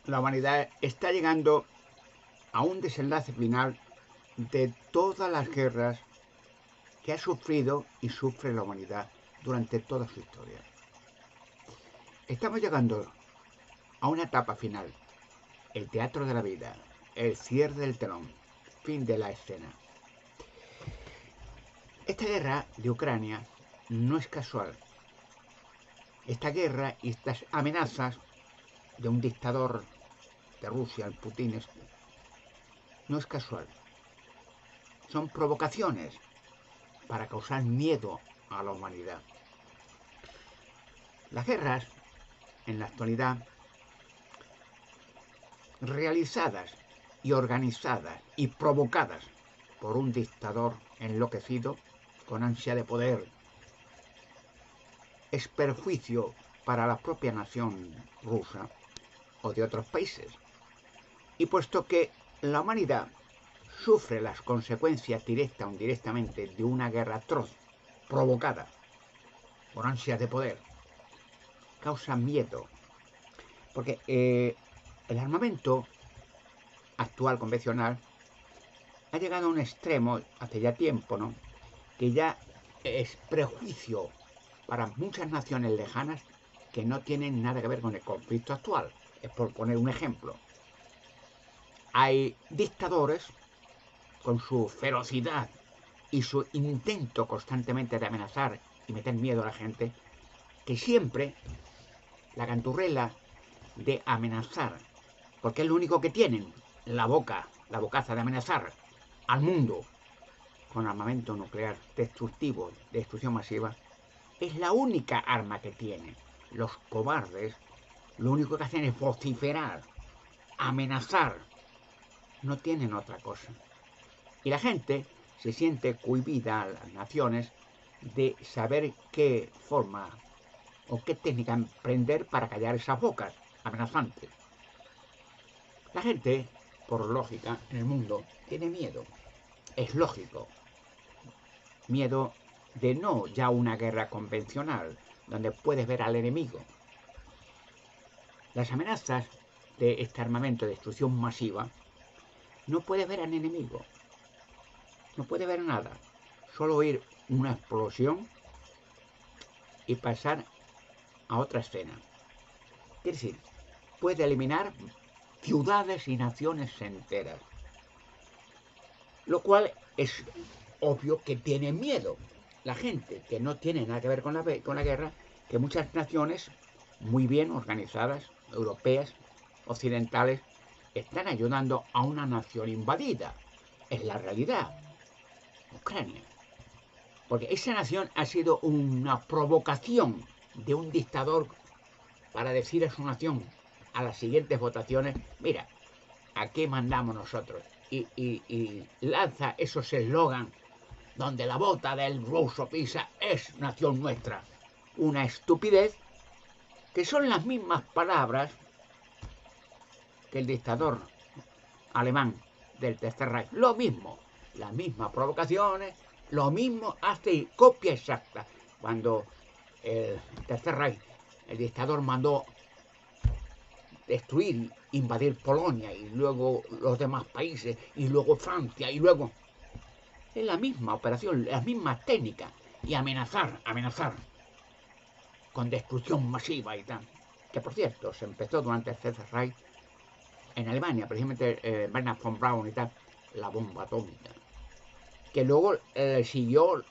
la humanidad está llegando a un desenlace final de todas las guerras que ha sufrido y sufre la humanidad durante toda su historia. Estamos llegando a una etapa final, el teatro de la vida, el cierre del telón, fin de la escena. Esta guerra de Ucrania no es casual. Esta guerra y estas amenazas de un dictador de Rusia, el Putin, no es casual. Son provocaciones para causar miedo a la humanidad. Las guerras, en la actualidad, realizadas y organizadas y provocadas por un dictador enloquecido con ansia de poder, es perjuicio para la propia nación rusa o de otros países. Y puesto que la humanidad sufre las consecuencias directa o indirectamente de una guerra atroz provocada por ansias de poder, causa miedo. Porque el armamento actual, convencional, ha llegado a un extremo hace ya tiempo, ¿no?, que ya es prejuicio para muchas naciones lejanas que no tienen nada que ver con el conflicto actual. Es por poner un ejemplo. Hay dictadores con su ferocidad y su intento constantemente de amenazar y meter miedo a la gente, que siempre la canturrela de amenazar, porque es lo único que tienen, la bocaza de amenazar al mundo con armamento nuclear destructivo, de destrucción masiva, es la única arma que tienen. Los cobardes lo único que hacen es vociferar, amenazar, no tienen otra cosa. Y la gente se siente cohibida, a las naciones, de saber qué forma o qué técnica emprender para callar esas bocas amenazantes. La gente, por lógica, en el mundo, tiene miedo. Es lógico. Miedo de no ya una guerra convencional, donde puedes ver al enemigo. Las amenazas de este armamento de destrucción masiva, no puedes ver al enemigo. No puede ver nada. Solo oír una explosión y pasar a otra escena. Es decir, puede eliminar ciudades y naciones enteras. Lo cual es obvio que tiene miedo. La gente que no tiene nada que ver con la guerra, que muchas naciones muy bien organizadas, europeas, occidentales, están ayudando a una nación invadida. Es la realidad. Ucrania. Porque esa nación ha sido una provocación de un dictador para decir a su nación a las siguientes votaciones, mira, aquí mandamos nosotros. Y lanza esos eslogans donde la bota del ruso pisa es nación nuestra. Una estupidez que son las mismas palabras que el dictador alemán del Tercer Reich. Lo mismo, las mismas provocaciones, lo mismo, hace copia exacta. Cuando el Tercer Reich, el dictador mandó destruir, invadir Polonia y luego los demás países y luego Francia y luego... Es la misma operación, las mismas técnicas y amenazar con destrucción masiva y tal. Que por cierto, se empezó durante el Tercer Reich en Alemania, precisamente Bernhard von Braun y tal, la bomba atómica. Que luego siguió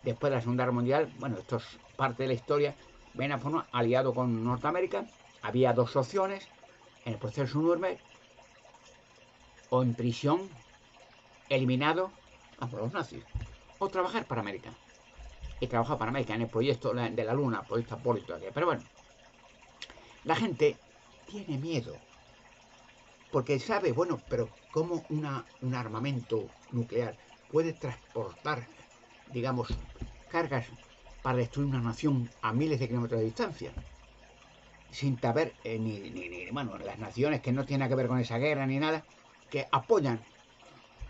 después de la Segunda Guerra Mundial, bueno, esto es parte de la historia, Bernhard von Braun aliado con Norteamérica, había dos opciones, en el proceso Nuremberg, o en prisión, eliminado por los nazis, o trabajar para América. Y trabajó para América en el proyecto de la Luna, proyecto Apolo. Pero bueno, la gente tiene miedo, porque sabe, bueno, pero ¿cómo un armamento nuclear puede transportar, digamos, cargas para destruir una nación a miles de kilómetros de distancia? Sin saber bueno, las naciones que no tienen nada que ver con esa guerra ni nada, que apoyan,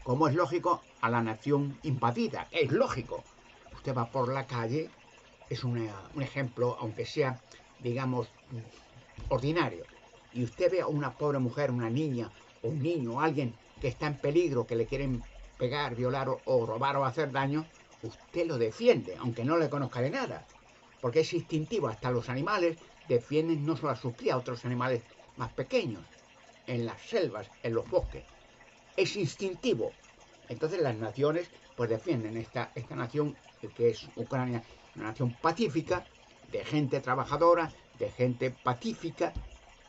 como es lógico, a la nación invadida. Es lógico. Usted va por la calle, es un ejemplo, aunque sea, digamos, ordinario. y usted ve a una pobre mujer, una niña, o un niño, o alguien que está en peligro, que le quieren pegar, violar o robar o hacer daño, usted lo defiende, aunque no le conozca de nada, porque es instintivo. Hasta los animales defienden no solo a sus crías, a otros animales más pequeños, en las selvas, en los bosques. Es instintivo. Entonces las naciones pues defienden esta nación que es Ucrania, una nación pacífica, de gente trabajadora, de gente pacífica,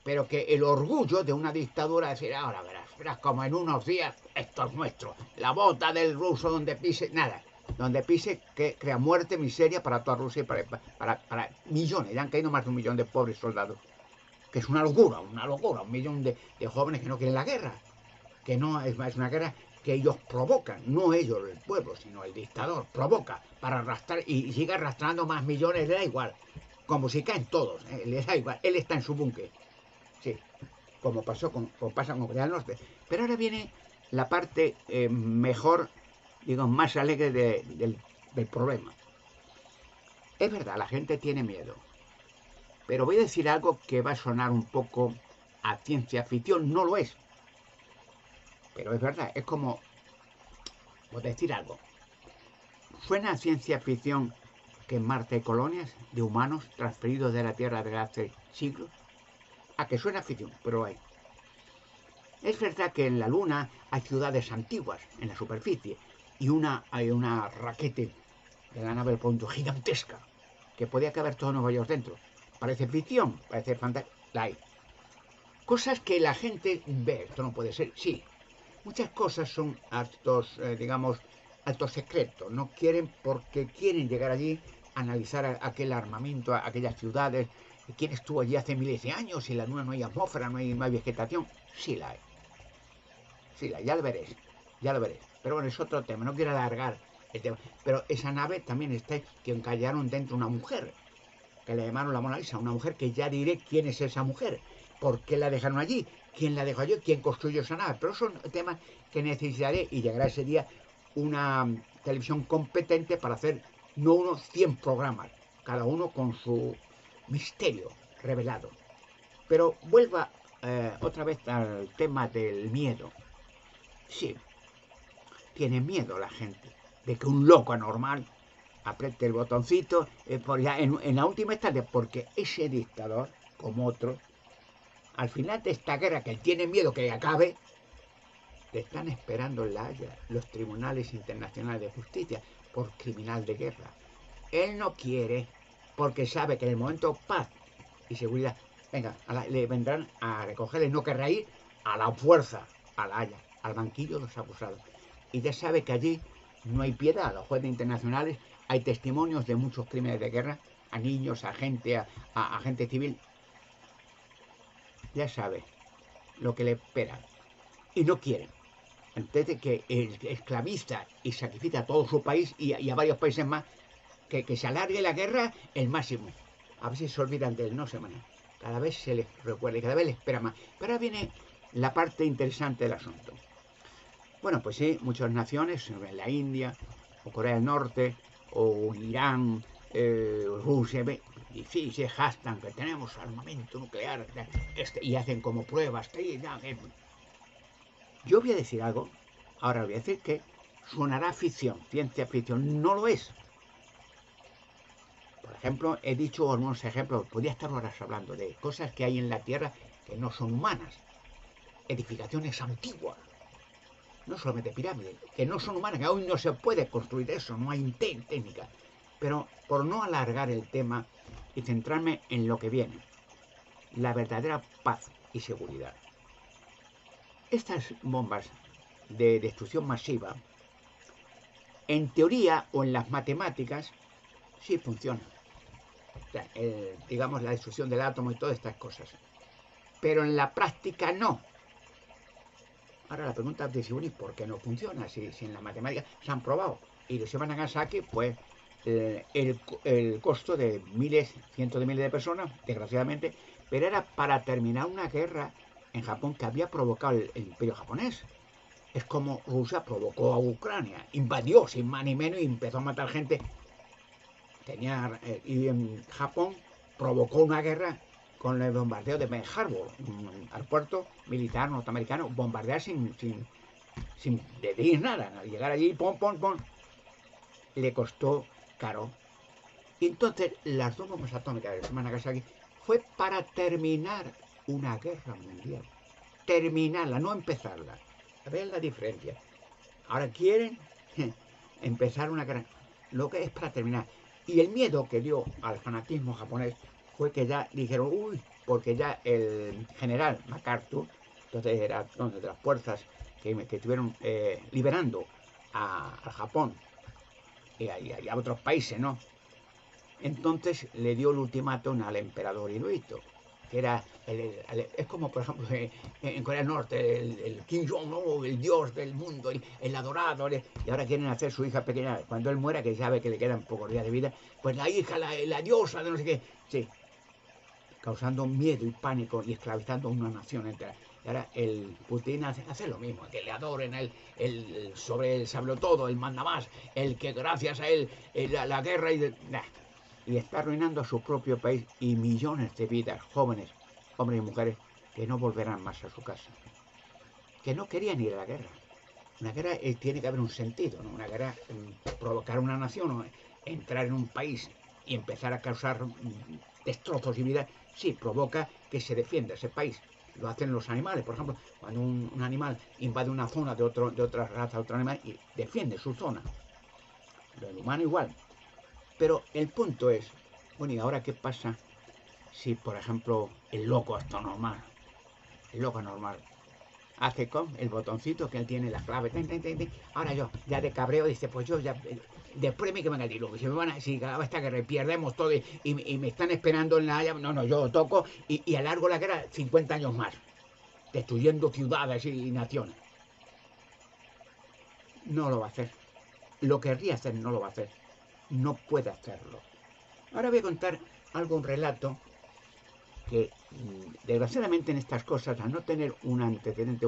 pero que el orgullo de una dictadura es decir, ahora verás como en unos días esto es nuestro, la bota del ruso donde pise, nada, donde pise que crea muerte, miseria para toda Rusia y para millones, ya han caído más de 1 millón de pobres soldados, que es una locura, 1 millón de jóvenes que no quieren la guerra, que no es una guerra que ellos provocan, no ellos el pueblo, sino el dictador provoca para arrastrar y sigue arrastrando más millones, le da igual, como si caen todos, le da igual, él está en su búnker. Sí, como pasa con Corea del Norte. Pero ahora viene la parte mejor, digo, más alegre del problema. Es verdad, la gente tiene miedo. Pero voy a decir algo que va a sonar un poco a ciencia ficción. No lo es. Pero es verdad, es como decir algo. Suena a ciencia ficción que en Marte hay colonias de humanos transferidos de la Tierra desde hace siglos. A que suena ficción, pero hay. Es verdad que en la Luna hay ciudades antiguas en la superficie y hay una raquete de la nave del punto gigantesca que podía caber todo Nueva York dentro. Parece ficción, parece fantasía. La hay. Cosas que la gente ve, esto no puede ser, sí. Muchas cosas son actos, digamos, actos secretos. No quieren porque quieren llegar allí a analizar aquel armamento, aquellas ciudades. ¿Quién estuvo allí hace miles de años? Si en la Luna no hay atmósfera, no hay vegetación. Sí la hay. Sí, ya lo veréis, ya lo veréis. Pero bueno, es otro tema, no quiero alargar el tema. Pero esa nave también está, que encallaron dentro una mujer, que le llamaron la Mona Lisa, una mujer que ya diré quién es esa mujer, por qué la dejaron allí, quién la dejó allí, quién construyó esa nave. Pero son temas que necesitaré y llegará ese día una televisión competente para hacer no unos 100 programas, cada uno con su misterio revelado. Pero vuelva otra vez al tema del miedo. Sí, tiene miedo la gente de que un loco anormal apriete el botoncito ya en la última instancia, porque ese dictador, como otros, al final de esta guerra que él tiene miedo que acabe, le están esperando en La Haya los tribunales internacionales de justicia por criminal de guerra. Él no quiere, porque sabe que en el momento paz y seguridad, venga, le vendrán a recogerle, no querrá ir a la fuerza, a La Haya, al banquillo de los acusados. Y ya sabe que allí no hay piedad, a los jueces internacionales hay testimonios de muchos crímenes de guerra, a niños, a gente, a gente civil. Ya sabe lo que le espera. Y no quiere. Antes de que esclaviza y sacrifica a todo su país y a varios países más, que se alargue la guerra el máximo. A ver si se olvidan de él, no se maneja. Cada vez se les recuerda y cada vez les espera más. Pero ahora viene la parte interesante del asunto. Bueno, pues sí, muchas naciones, la India, o Corea del Norte, o Irán, Rusia, y sí, se jactan que tenemos armamento nuclear, y hacen como pruebas. Yo voy a decir algo, ahora voy a decir que sonará ficción, ciencia ficción, no lo es. Por ejemplo, he dicho algunos ejemplos, podría estar horas hablando de cosas que hay en la Tierra que no son humanas, edificaciones antiguas, no solamente pirámides, que no son humanas, que aún no se puede construir eso, no hay técnica. Pero por no alargar el tema y centrarme en lo que viene, la verdadera paz y seguridad. Estas bombas de destrucción masiva, en teoría o en las matemáticas, sí funcionan. O sea, digamos, la destrucción del átomo y todas estas cosas. Pero en la práctica no. Ahora la pregunta es, ¿y por qué no funciona? Si en la matemática se han probado. Hiroshima y Nagasaki, pues el costo de miles, cientos de miles de personas, desgraciadamente, pero era para terminar una guerra en Japón que había provocado el imperio japonés. Es como Rusia provocó a Ucrania, invadió sin más ni menos y empezó a matar gente. Y en Japón provocó una guerra con el bombardeo de Pearl Harbor, un aeropuerto militar norteamericano, bombardear sin decir nada, llegar allí, pom, pom, pom, le costó caro. Y entonces las dos bombas atómicas de Hiroshima y Nagasaki fue para terminar una guerra mundial. Terminarla, no empezarla. A ver la diferencia. Ahora quieren empezar una guerra, lo que es para terminar. Y el miedo que dio al fanatismo japonés fue que ya dijeron, uy, porque ya el general MacArthur, entonces era de las fuerzas que estuvieron liberando a Japón y a otros países, ¿no? Entonces le dio el ultimátum al emperador Hirohito, que era, es como por ejemplo en Corea del Norte, el Kim Jong-un, el dios del mundo, el adorado, y ahora quieren hacer su hija pequeña, cuando él muera, que sabe que le quedan pocos días de vida, pues la hija, la diosa de no sé qué, sí, causando miedo y pánico y esclavizando a una nación entera. Y ahora el Putin hace lo mismo, que le adoren el sobre él sabe todo, el manda más, el que gracias a él la guerra y está arruinando a su propio país y millones de vidas, jóvenes, hombres y mujeres, que no volverán más a su casa, que no querían ir a la guerra. Una guerra tiene que haber un sentido, ¿no? Una guerra, provocar una nación, ¿no? Entrar en un país y empezar a causar destrozos y vida, sí, provoca que se defienda ese país. Lo hacen los animales, por ejemplo, cuando un animal invade una zona de otra raza, otro animal, y defiende su zona. El humano igual. Pero el punto es, bueno, ¿y ahora qué pasa si, por ejemplo, el loco es normal? El loco normal hace con el botoncito que él tiene la clave. Ahora yo, ya de cabreo, dice, pues yo ya, después de mí que venga el diluvio. Si me van a, si acaba esta guerra y pierdemos todo y me están esperando en la Haya, no, yo toco y alargo la guerra 50 años más, destruyendo ciudades y naciones. No lo va a hacer. Lo querría hacer, no lo va a hacer. No puede hacerlo. Ahora voy a contar algo, un relato que desgraciadamente en estas cosas, al no tener un antecedente,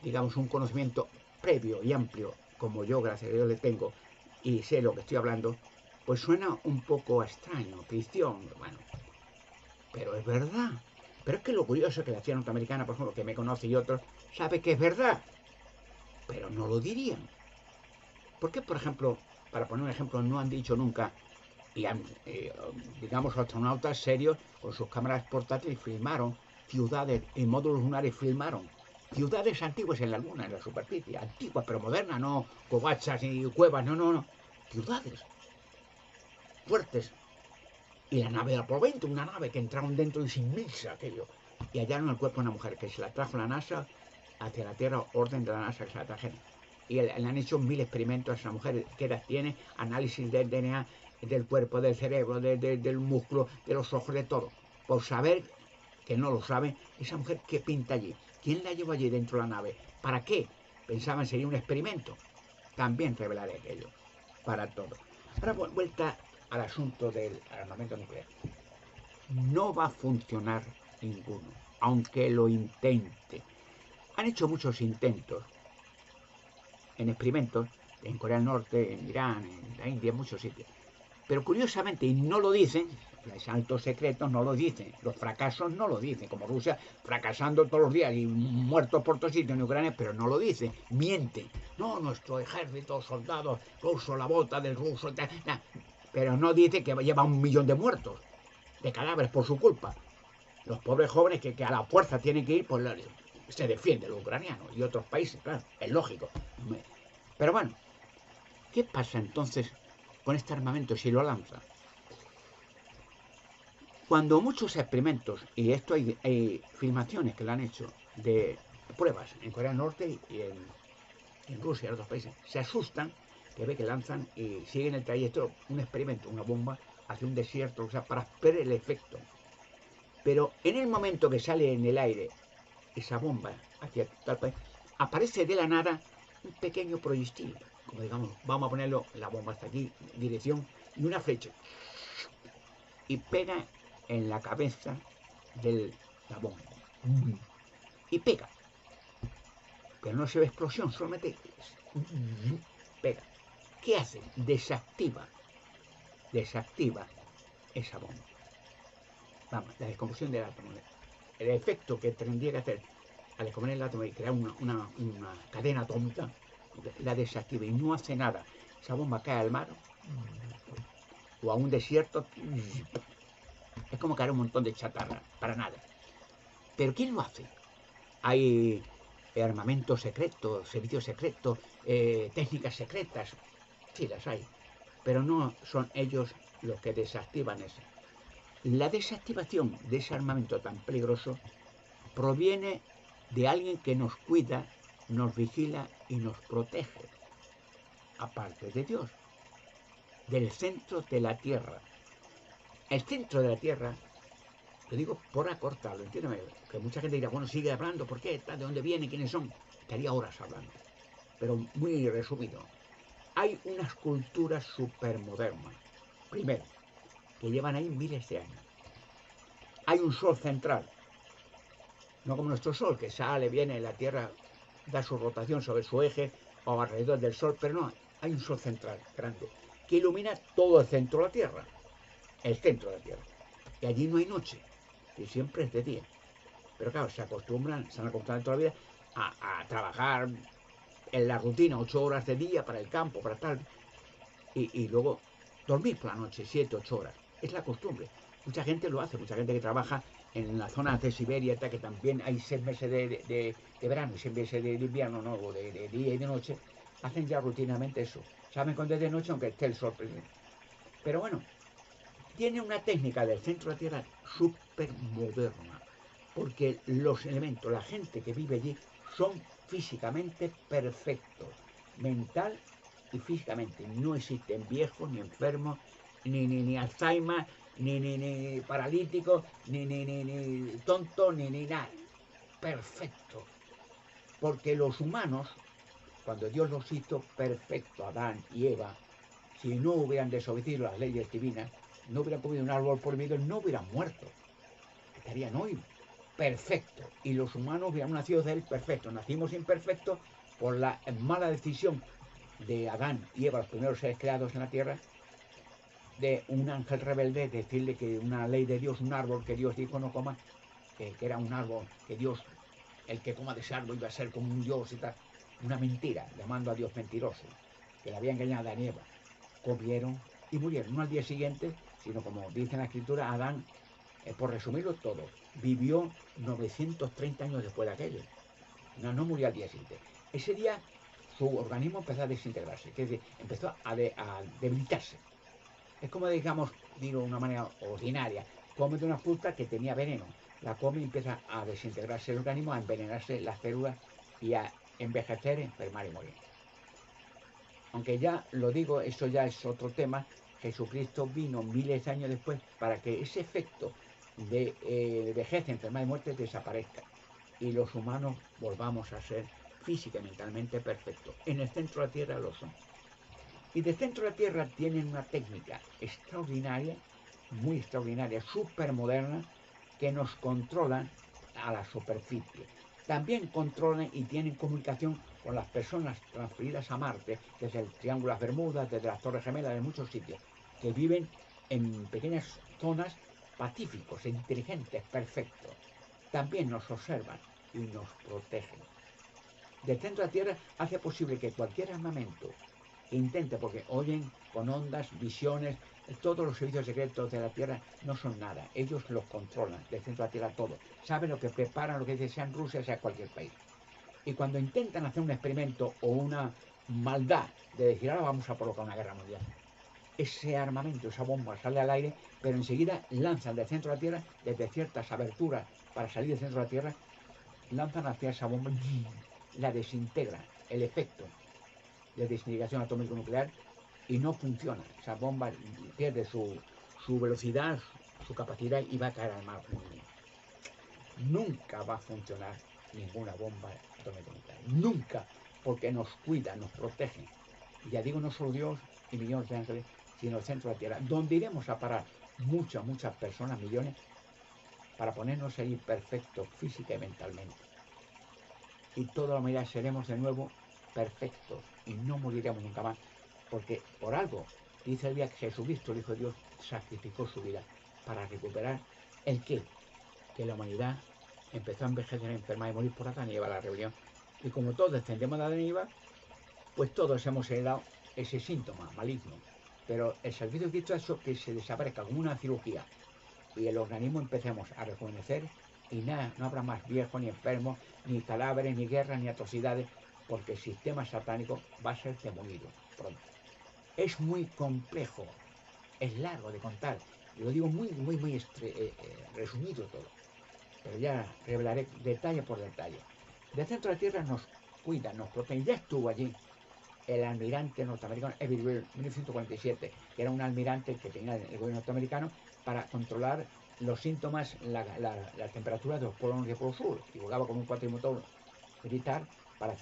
digamos, un conocimiento previo y amplio, como yo, gracias a Dios, le tengo, y sé lo que estoy hablando, pues suena un poco extraño, ficción, bueno, pero es verdad. Pero es que lo curioso es que la CIA norteamericana, por ejemplo, que me conoce y otros, sabe que es verdad, pero no lo dirían. ¿Por qué, por ejemplo, para poner un ejemplo, no han dicho nunca, y han, digamos, astronautas serios con sus cámaras portátiles filmaron ciudades y módulos lunares, filmaron ciudades antiguas en la Luna, en la superficie, antiguas pero modernas, no covachas ni cuevas, no, ciudades fuertes. Y la nave de Apolo 20, una nave que entraron dentro y se inmensa aquello. Y hallaron el cuerpo de una mujer que se la trajo la NASA hacia la Tierra, orden de la NASA que se la trajeron. Y le han hecho 1000 experimentos a esa mujer, qué edad tiene, análisis del DNA, del cuerpo, del cerebro, del músculo, de los ojos, de todo. Por saber, que no lo saben, esa mujer qué pinta allí. ¿Quién la llevó allí dentro de la nave? ¿Para qué? Pensaban sería un experimento. También revelaré aquello. Para todo. Ahora vuelta al asunto del armamento nuclear. No va a funcionar ninguno, aunque lo intente. Han hecho muchos intentos en experimentos en Corea del Norte, en Irán, en la India, en muchos sitios. Pero curiosamente, y no lo dicen, los altos secretos no lo dicen, los fracasos no lo dicen, como Rusia fracasando todos los días y muertos por todos sitios en Ucrania, pero no lo dicen, mienten. No, nuestro ejército, soldados, ruso, la bota del ruso, pero no dice que lleva 1 millón de muertos, de cadáveres por su culpa. Los pobres jóvenes que a la fuerza tienen que ir, pues se defiende los ucranianos y otros países, claro, es lógico. Pero bueno, ¿qué pasa entonces con este armamento si lo lanzan? Cuando muchos experimentos, y esto hay filmaciones que lo han hecho, de pruebas en Corea del Norte y en Rusia y en otros países, se asustan que ve que lanzan y siguen el trayecto, un experimento, una bomba, hacia un desierto, o sea, para ver el efecto. Pero en el momento que sale en el aire esa bomba hacia tal país, aparece de la nada un pequeño proyectil, como digamos, vamos a ponerlo, la bomba hasta aquí, dirección, y una flecha, y pega en la cabeza de la bomba. Y pega. Pero no se ve explosión, solamente pega. ¿Qué hace? Desactiva esa bomba. vamos, la descomposición del átomo, el efecto que tendría que hacer al descomponer el átomo y crear una cadena atómica, la desactiva y no hace nada. Esa bomba cae al mar o a un desierto, es como caer un montón de chatarra, para nada. ¿Pero quién lo hace? Hay armamento secreto, servicios secretos, técnicas secretas, sí las hay, pero no son ellos los que desactivan eso. La desactivación de ese armamento tan peligroso proviene de alguien que nos cuida, nos vigila y nos protege, aparte de Dios, del centro de la Tierra. El centro de la Tierra, lo digo por acortarlo, entiéndeme, que mucha gente dirá, bueno, sigue hablando, ¿por qué? ¿De dónde viene? ¿Quiénes son? Estaría horas hablando, pero muy resumido. Hay unas culturas supermodernas, primero, que llevan ahí miles de años. Hay un sol central, no como nuestro sol, que sale, viene, la Tierra da su rotación sobre su eje o alrededor del sol, pero no, hay un sol central grande que ilumina todo el centro de la Tierra, el centro de la Tierra. Y allí no hay noche, y siempre es de día. Pero claro, se han acostumbrado toda la vida a trabajar en la rutina, 8 horas de día para el campo, para tal, y luego dormir por la noche, 7, 8 horas. Es la costumbre. Mucha gente lo hace, mucha gente que trabaja en la zona de Siberia, que también hay 6 meses de verano y 6 meses de invierno, no, o de día y de noche, hacen ya rutinamente eso. Saben cuándo es de noche, aunque esté el sol presente. Pero bueno, tiene una técnica del centro de la Tierra súper moderna, porque los elementos, la gente que vive allí, son físicamente perfectos, mental y físicamente. No existen viejos, ni enfermos, ni Alzheimer, ni paralíticos, ni tontos, ni nada. Perfecto. Porque los humanos, cuando Dios los hizo perfecto, Adán y Eva, si no hubieran desobedecido las leyes divinas, no hubieran comido un árbol prohibido, no hubieran muerto. Estarían hoy perfectos. Y los humanos hubieran nacido de él perfectos. Nacimos imperfectos por la mala decisión de Adán y Eva, los primeros seres creados en la tierra, de un ángel rebelde, decirle que una ley de Dios, un árbol que Dios dijo no coma, que era un árbol que Dios, el que coma de ese árbol iba a ser como un Dios y tal. Una mentira, llamando a Dios mentiroso, que le había engañado a Adán y Eva. Comieron y murieron, no al día siguiente, sino como dice en la escritura, Adán, por resumirlo todo, vivió 930 años después de aquello. No murió al día siguiente. Ese día su organismo empezó a desintegrarse, que es decir, empezó a debilitarse. Es como, digamos, digo de una manera ordinaria, come de una fruta que tenía veneno, la come y empieza a desintegrarse el organismo, a envenenarse las células y a envejecer, enfermar y morir. Aunque ya lo digo, eso ya es otro tema, Jesucristo vino miles de años después para que ese efecto de vejez, enfermedad y muerte desaparezca y los humanos volvamos a ser física y mentalmente perfectos. En el centro de la Tierra lo son. Y del centro de la Tierra tienen una técnica extraordinaria, muy extraordinaria, súper moderna, que nos controlan a la superficie. También controlan y tienen comunicación con las personas transferidas a Marte, desde el Triángulo de las Bermudas, desde las Torres Gemelas, de muchos sitios, que viven en pequeñas zonas pacíficos, inteligentes, perfectos. También nos observan y nos protegen. Del centro de la Tierra hace posible que cualquier armamento que intente, porque oyen con ondas, visiones, todos los servicios secretos de la Tierra no son nada. Ellos los controlan, del centro de la Tierra todo. Saben lo que preparan, lo que dicen, sea en Rusia, sea cualquier país. Y cuando intentan hacer un experimento o una maldad de decir, ahora vamos a provocar una guerra mundial, ese armamento, esa bomba sale al aire, pero enseguida lanzan del centro de la Tierra, desde ciertas aberturas para salir del centro de la Tierra, lanzan hacia esa bomba y la desintegran. El efecto de desintegración atómico-nuclear y no funciona. Esa bomba pierde su velocidad, su capacidad y va a caer al mar. Nunca va a funcionar ninguna bomba atómico-nuclear. Nunca, porque nos cuida, nos protege. Y ya digo, no solo Dios y millones de ángeles, sino el centro de la Tierra, donde iremos a parar muchas personas, millones, para ponernos ahí perfectos física y mentalmente. Y toda la humanidad seremos de nuevo perfectos y no moriremos nunca más, porque por algo dice el día que Jesucristo, el Hijo de Dios, sacrificó su vida para recuperar ¿El qué? Que la humanidad empezó a envejecer, enfermar y morir por Adán y Eva, la rebelión. Y como todos descendemos de Adán y Eva, pues todos hemos heredado ese síntoma maligno. Pero el servicio de Cristo ha hecho que se desaparezca como una cirugía y el organismo empecemos a rejuvenecer y nada, no habrá más viejos, ni enfermos, ni cadáveres, ni guerras, ni atrocidades, porque el sistema satánico va a ser demolido pronto. Es muy complejo, es largo de contar, lo digo muy resumido todo, pero ya revelaré detalle por detalle. Del centro de la Tierra nos cuida, nos protege. Ya estuvo allí el almirante norteamericano Everett en 1947, que era un almirante que tenía el gobierno norteamericano para controlar los síntomas, la temperatura de los polos norte y polo sur, y jugaba con un cuatrimotor militar para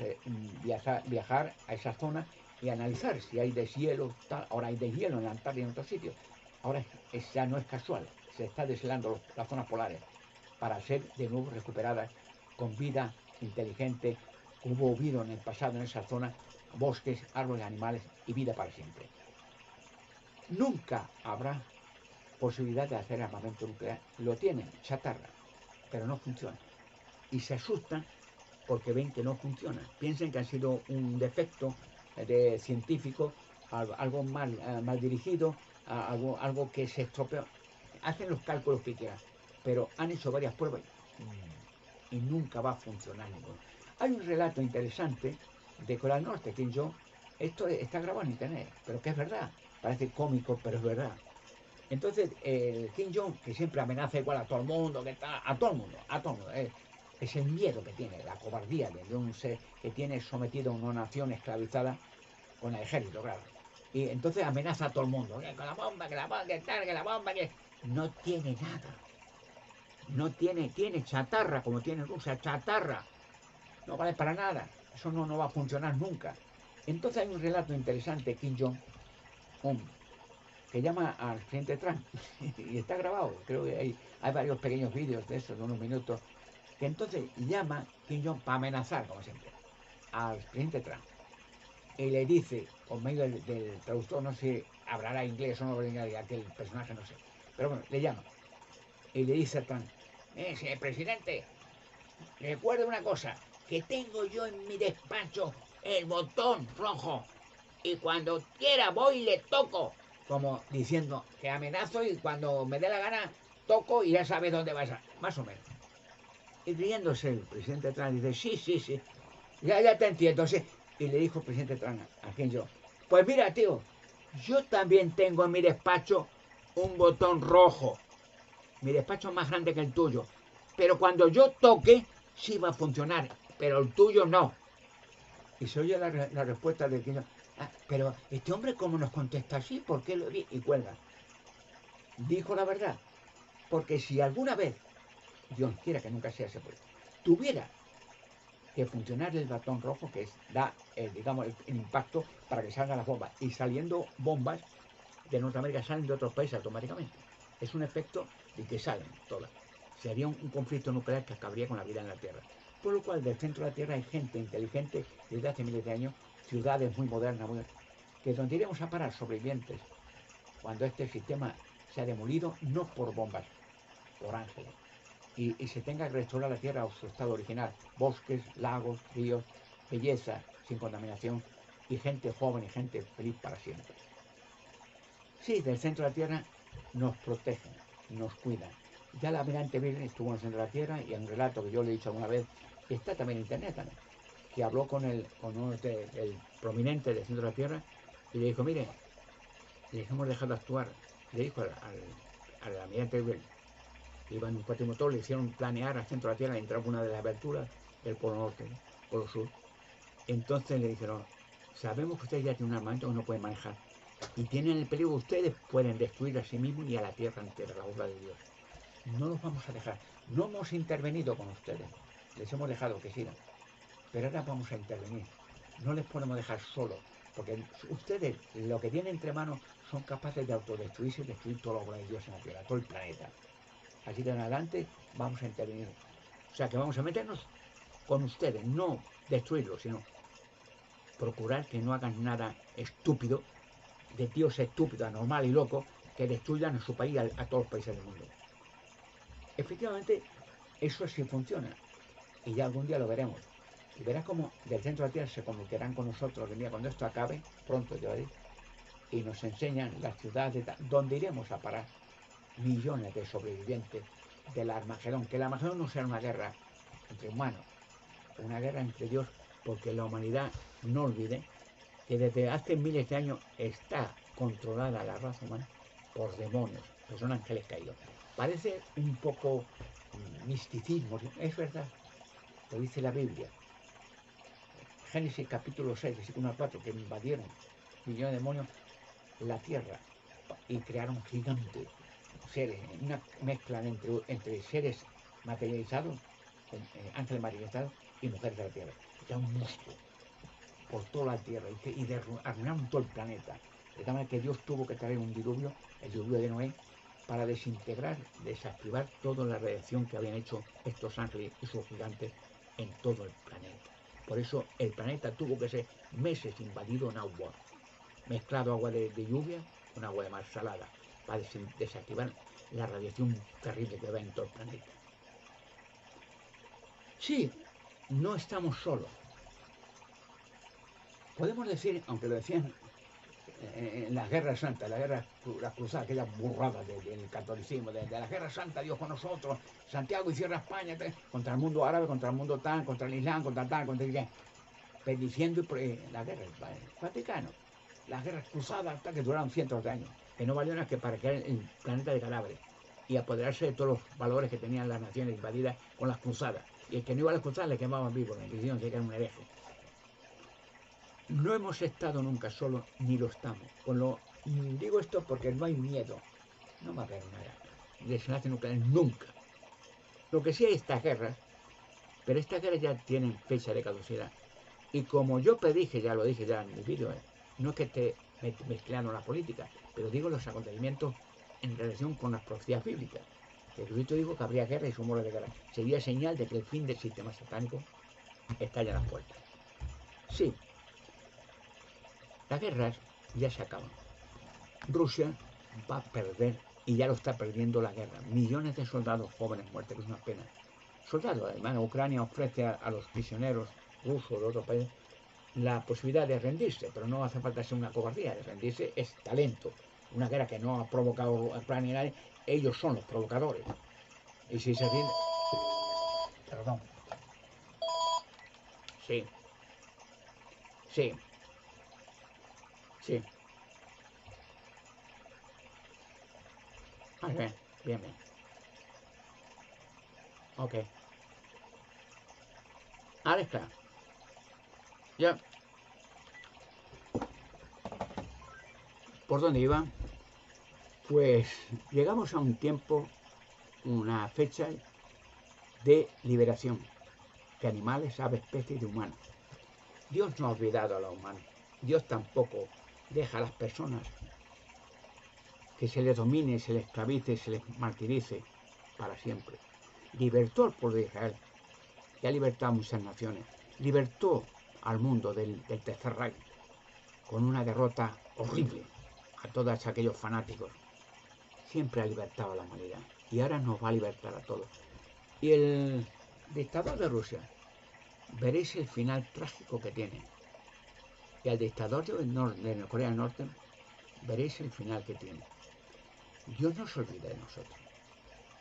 viajar a esa zona y analizar si hay deshielo, tal. Ahora hay deshielo en la Antártida y en otros sitios. Ahora ya no es casual, se está deshelando las zonas polares para ser de nuevo recuperadas con vida inteligente, como hubo habido en el pasado en esa zona, bosques, árboles, animales y vida para siempre. Nunca habrá posibilidad de hacer armamento nuclear. Lo tienen, chatarra, pero no funciona. Y se asustan porque ven que no funciona. Piensan que ha sido un defecto de científico, algo mal dirigido, algo que se estropeó. Hacen los cálculos que quieran, pero han hecho varias pruebas y nunca va a funcionar ninguno. Hay un relato interesante de Corea del Norte, Kim Jong. Esto está grabado en internet, pero que es verdad. Parece cómico, pero es verdad. Entonces, el Kim Jong, que siempre amenaza igual a todo el mundo, a todo el mundo, es el miedo que tiene, la cobardía de un ser que tiene sometido a una nación esclavizada con el ejército, claro. Y entonces amenaza a todo el mundo, que con la bomba, que la bomba, que tal, que la bomba, que... No tiene nada. No tiene chatarra, como tiene Rusia, chatarra. No vale para nada. Eso no va a funcionar nunca. Entonces hay un relato interesante, Kim Jong-un, que llama al presidente Trump, y está grabado, creo que hay varios pequeños vídeos de eso, de unos minutos, que entonces llama Kim Jong para amenazar, como siempre, al presidente Trump. Y le dice, por medio del traductor, no sé, hablará inglés o no hablará aquel personaje, no sé, pero bueno, le llama. Y le dice a Trump, señor presidente, recuerde una cosa, que tengo yo en mi despacho el botón rojo, y cuando quiera voy y le toco, como diciendo que amenazo y cuando me dé la gana toco y ya sabe dónde vas, más o menos. Y riéndose el presidente Trump dice, sí, ya te entiendo, sí. Y le dijo el presidente Trump a quien yo, pues mira tío, yo también tengo en mi despacho un botón rojo. Mi despacho es más grande que el tuyo, pero cuando yo toque sí va a funcionar, pero el tuyo no. Y se oye la respuesta de quien pero este hombre cómo nos contesta así, ¿por qué lo vi? Y cuelga. Dijo la verdad, porque si alguna vez, Dios quiera que nunca sea ese pueblo, tuviera que funcionar el botón rojo, que da, digamos, el impacto para que salgan las bombas, y saliendo bombas de Norteamérica salen de otros países automáticamente. Es un efecto de que salen todas. Sería un conflicto nuclear que acabaría con la vida en la Tierra. Por lo cual, del centro de la Tierra hay gente inteligente desde hace miles de años, ciudades muy modernas, que donde iremos a parar sobrevivientes cuando este sistema se ha demolido, no por bombas, por ángeles. Y se tenga que restaurar la Tierra a su estado original. Bosques, lagos, ríos, belleza, sin contaminación, y gente joven y gente feliz para siempre. Sí, del centro de la Tierra nos protegen, nos cuidan. Ya la almirante Virgen estuvo en el centro de la Tierra y en un relato que yo le he dicho alguna vez, que está también en internet también, que habló con el prominente del centro de la Tierra y le dijo, mire, les hemos dejado actuar. Le dijo al almirante Virgen, que iba en un cuatrimotor, le hicieron planear al centro de la Tierra, entrar por una de las aberturas del Polo Norte, Polo Sur. Entonces le dijeron, sabemos que ustedes ya tienen un armamento que no pueden manejar y tienen el peligro que ustedes pueden destruir a sí mismos y a la tierra entera, la obra de Dios. No los vamos a dejar. No hemos intervenido con ustedes. Les hemos dejado que sigan. Pero ahora vamos a intervenir. No les podemos dejar solos. Porque ustedes, lo que tienen entre manos, son capaces de autodestruirse y destruir toda la obra de Dios en la tierra, todo el planeta. Así que en adelante vamos a intervenir. O sea que vamos a meternos con ustedes, no destruirlos, sino procurar que no hagan nada estúpido, de tíos estúpidos, anormal y locos, que destruyan a su país, a todos los países del mundo. efectivamente, eso sí funciona. Y ya algún día lo veremos. Y verás cómo del centro de la Tierra se comunicarán con nosotros el día cuando esto acabe, pronto ya veréis, y nos enseñan las ciudades donde iremos a parar. Millones de sobrevivientes del Armagedón. Que el Armagedón no será una guerra entre humanos, una guerra entre Dios, porque la humanidad, no olvide, que desde hace miles de años está controlada la raza humana por demonios, que son ángeles caídos. Parece un poco misticismo, es verdad, lo dice la Biblia. Génesis capítulo 6, versículo 1 a 4, que invadieron millones de demonios la tierra y crearon gigantes, seres, una mezcla entre seres materializados, ángeles materializados y mujeres de la tierra. Era un monstruo por toda la tierra y arruinaron todo el planeta. De tal manera que Dios tuvo que traer un diluvio, el diluvio de Noé, para desintegrar, desactivar toda la radiación que habían hecho estos ángeles y sus gigantes en todo el planeta. Por eso el planeta tuvo que ser meses invadido en agua, mezclado agua de lluvia con agua de mar salada, para desactivar la radiación terrible que va en todo el planeta. Sí, no estamos solos. Podemos decir, aunque lo decían en las guerras santas, las cruzadas, aquellas burradas del catolicismo, de la guerra santa, Dios con nosotros, Santiago y cierra España, contra el mundo árabe, contra el mundo tal, contra el Islam, contra tal, contra el bendiciendo la guerra, el Vaticano, las guerras cruzadas hasta que duraron cientos de años, que no valió nada que para crear el planeta de cadáveres y apoderarse de todos los valores que tenían las naciones invadidas con las cruzadas. Y el que no iba a las cruzadas le quemaban vivo, la Inquisición, que era un hereje. No hemos estado nunca solos, ni lo estamos. Digo esto porque no hay miedo. No va a haber nada. Desenlace nuclear nunca. Lo que sí hay estas guerras, pero estas guerras ya tienen fecha de caducidad. Y como yo predije, ya lo dije ya en mi vídeo, no es que esté mezclando la política, pero digo los acontecimientos en relación con las profecías bíblicas. Jesucristo dijo que habría guerra y rumores de guerra. Sería señal de que el fin del sistema satánico está ya a las puertas. Sí, las guerras ya se acaban. Rusia va a perder, y ya lo está perdiendo la guerra. Millones de soldados jóvenes muertos, que es una pena. Soldados, además, Ucrania ofrece a los prisioneros rusos de otros países la posibilidad de rendirse, pero no hace falta ser una cobardía. De rendirse es talento. Una guerra que no ha provocado Ucrania nadie, ellos son los provocadores. Y si se rinden... Perdón. Sí. Sí. Sí. Bien, bien, bien. Ok. Ahora está. Ya. ¿Por dónde iba? Pues llegamos a un tiempo, una fecha de liberación de animales, aves, peces y de humanos. Dios no ha olvidado a los humanos. Dios tampoco deja a las personas que se les domine, se les esclavice, se les martirice para siempre. Libertó al pueblo de Israel y ha libertado a muchas naciones. Libertó al mundo del Tercer Reich con una derrota horrible a todos aquellos fanáticos. Siempre ha libertado a la humanidad y ahora nos va a libertar a todos. Y el dictador de Rusia, veréis el final trágico que tiene. Y al dictador de Corea del Norte, veréis el final que tiene. Dios no se olvida de nosotros.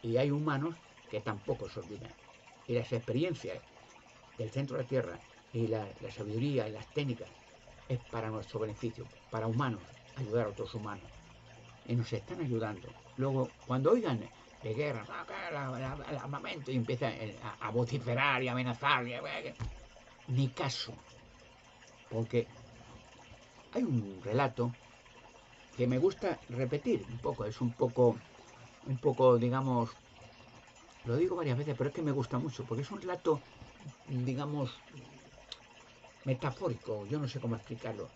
Y hay humanos que tampoco se olvidan. Y las experiencias del centro de la Tierra y la sabiduría y las técnicas es para nuestro beneficio, para humanos, ayudar a otros humanos. Y nos están ayudando. Luego, cuando oigan de guerra, el armamento, y empiezan a vociferar y amenazar, ni caso. Porque hay un relato que me gusta repetir un poco, es un poco, digamos, lo digo varias veces, pero es que me gusta mucho, porque es un relato, digamos, metafórico, yo no sé cómo explicarlo,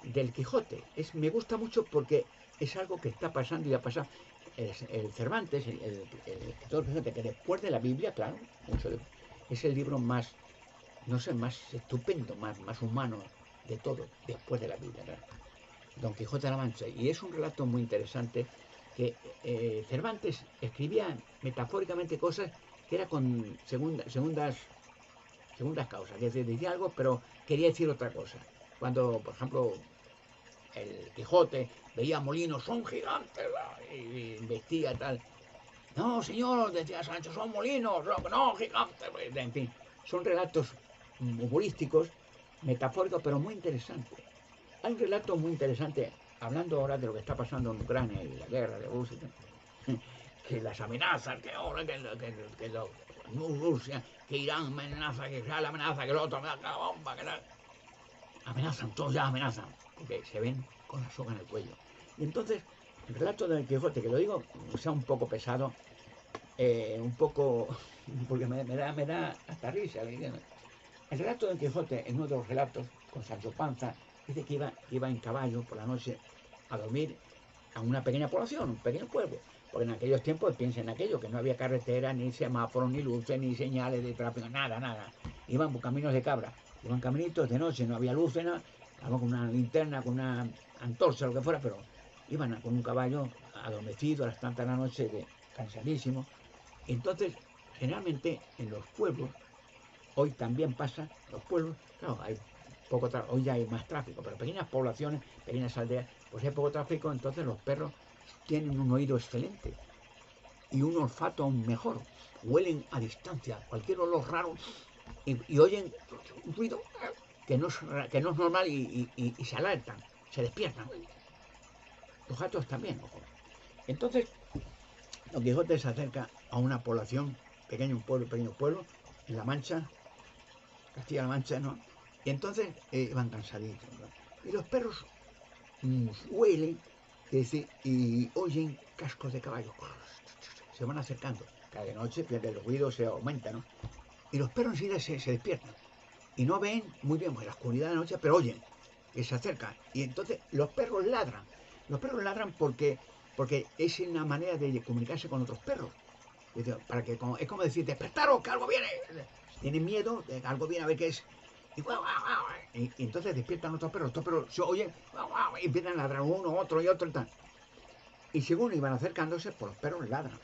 del Quijote. Me gusta mucho porque es algo que está pasando y ha pasado. El Cervantes, el escritor Quijote, que después de la Biblia, claro, es el libro más, no sé, más estupendo, más humano de todo, después de la Biblia, claro. Don Quijote de la Mancha. Y es un relato muy interesante que Cervantes escribía metafóricamente cosas que era con segundas causas, que decía algo pero quería decir otra cosa. Cuando, por ejemplo, el Quijote veía molinos, son gigantes, y vestía tal. No, señor, decía Sancho, son molinos, no, gigantes. En fin, son relatos humorísticos, metafóricos, pero muy interesantes. Hay un relato muy interesante, hablando ahora de lo que está pasando en Ucrania y la guerra de Rusia, que las amenazas, que ahora Rusia, que Irán amenaza, que sea la amenaza, que el otro amenaza, que la bomba, que la... Amenazan, todos ya amenazan, porque se ven con la soga en el cuello. Y entonces, el relato del Quijote, que lo digo, sea un poco pesado, un poco, porque me da hasta risa. El relato del Quijote, en uno de los relatos, con Sancho Panza, dice que iba en caballo por la noche a dormir a una pequeña población, un pequeño pueblo. Porque en aquellos tiempos, piensen en aquello, que no había carretera, ni semáforos, ni luces, ni señales de tráfico, nada. Iban por caminos de cabra, iban caminitos de noche, no había luz, nada, iban con una linterna, con una antorcha, lo que fuera, pero iban con un caballo adormecido a las tantas de la noche, cansadísimo. Entonces, generalmente en los pueblos, hoy también pasa, los pueblos, claro, hay poco hoy ya hay más tráfico, pero pequeñas poblaciones, pequeñas aldeas, pues hay poco tráfico, entonces los perros tienen un oído excelente y un olfato aún mejor. Huelen a distancia, cualquier olor raro y oyen un ruido que no es normal y se alertan, se despiertan. Los gatos también, ojo. Entonces, Don Quijote se acerca a una población, pequeño pueblo, en La Mancha, Castilla-La Mancha, ¿no? Y entonces van cansaditos, ¿no? Y los perros huelen y oyen cascos de caballo. Se van acercando. Cada de noche pierde el ruido, se aumenta, ¿no? Y los perros enseguida se despiertan. Y no ven muy bien, pues la oscuridad de la noche, pero oyen que se acercan. Y entonces los perros ladran. Los perros ladran porque es una manera de comunicarse con otros perros. Para que, es como decir, despertaros, que algo viene. Tienen miedo, algo viene a ver qué es. Y entonces despiertan otros perros se oyen y empiezan a ladrar uno, otro y otro y tal. Y según iban acercándose, pues los perros ladran.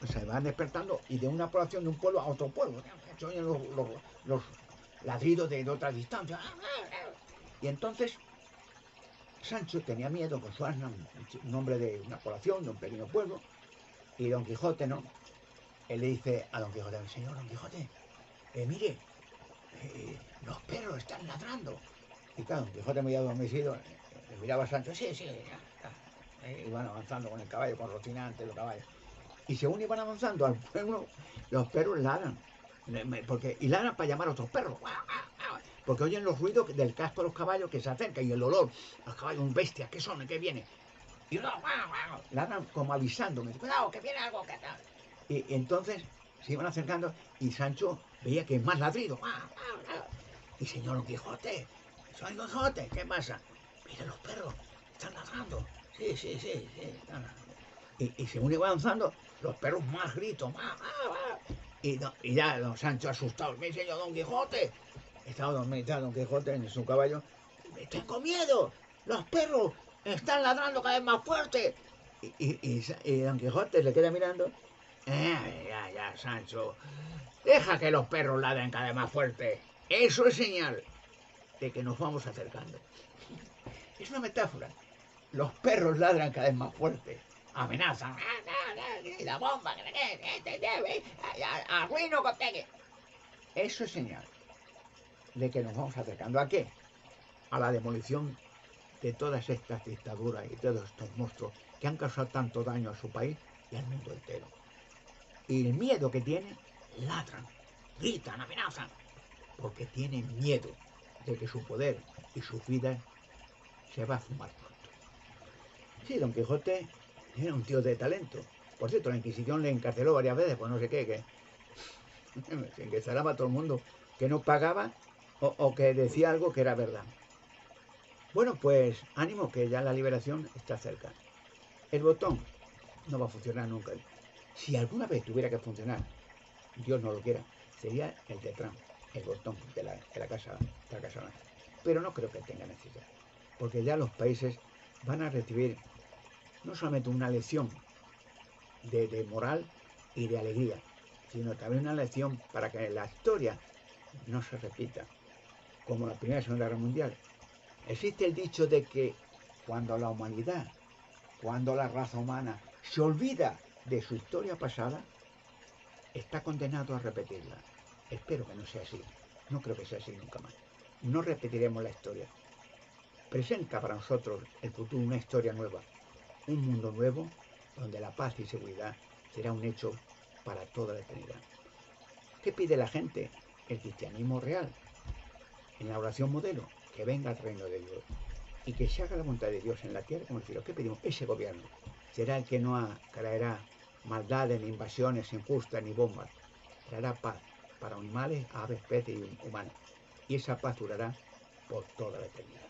O sea, van despertando y de una población de un pueblo a otro pueblo. Se oyen los ladridos de otra distancia. Y entonces Sancho tenía miedo con su asna, un nombre de una población, de un pequeño pueblo. Y Don Quijote, ¿no? Él le dice a Don Quijote, señor Don Quijote, mire, los perros están ladrando. Y claro, Don Quijote muy adormecido, le miraba a Sancho, sí, ya. Iban avanzando con el caballo, con Rocinante, los caballos. Y según iban avanzando al pueblo, los perros ladran. Y ladran para llamar a otros perros. Porque oyen los ruidos del casco de los caballos que se acerca y el olor. Los caballos, un bestia, ¿qué son? ¿Qué viene? Y ladran como avisándome. Cuidado, que viene algo. Que tal. Y entonces se iban acercando y Sancho veía que más ladrido. Y señor Don Quijote, soy Don Quijote, ¿qué pasa? Mira los perros, están ladrando. Sí. Y según iba avanzando, los perros más gritos. Y ya Don Sancho asustado, mi señor Don Quijote. Estaba dormido Don Quijote en su caballo. Tengo miedo, los perros están ladrando cada vez más fuerte. Y Don Quijote le queda mirando. Ya, Sancho. Deja que los perros ladren cada vez más fuerte. Eso es señal de que nos vamos acercando. Es una metáfora. Los perros ladran cada vez más fuerte. Amenazan. La bomba, arruino que pegue. Eso es señal de que nos vamos acercando. ¿A qué? A la demolición de todas estas dictaduras y todos estos monstruos que han causado tanto daño a su país y al mundo entero. Y el miedo que tienen, ladran, gritan, amenazan, porque tienen miedo de que su poder y su vida se va a fumar pronto. Sí, Don Quijote era un tío de talento. Por cierto, la Inquisición le encarceló varias veces, pues no sé qué, que se encarcelaba a todo el mundo que no pagaba o que decía algo que era verdad. Bueno, pues ánimo, que ya la liberación está cerca. El botón no va a funcionar nunca. Si alguna vez tuviera que funcionar, Dios no lo quiera, sería el de Trump, el botón de la Casa Blanca. Pero no creo que tenga necesidad, porque ya los países van a recibir no solamente una lección de moral y de alegría, sino también una lección para que la historia no se repita, como la Primera y Segunda Guerra Mundial. Existe el dicho de que cuando la humanidad, cuando la raza humana se olvida de su historia pasada, está condenado a repetirla. Espero que no sea así. No creo que sea así nunca más. No repetiremos la historia. Presenta para nosotros el futuro una historia nueva, un mundo nuevo donde la paz y seguridad será un hecho para toda la eternidad. ¿Qué pide la gente? El cristianismo real. En la oración modelo, que venga el reino de Dios y que se haga la voluntad de Dios en la tierra como en el cielo. ¿Qué pedimos? Ese gobierno será el que no traerá maldades, ni invasiones injustas, ni bombas. Traerá paz para animales, aves, peces y humanos. Y esa paz durará por toda la eternidad.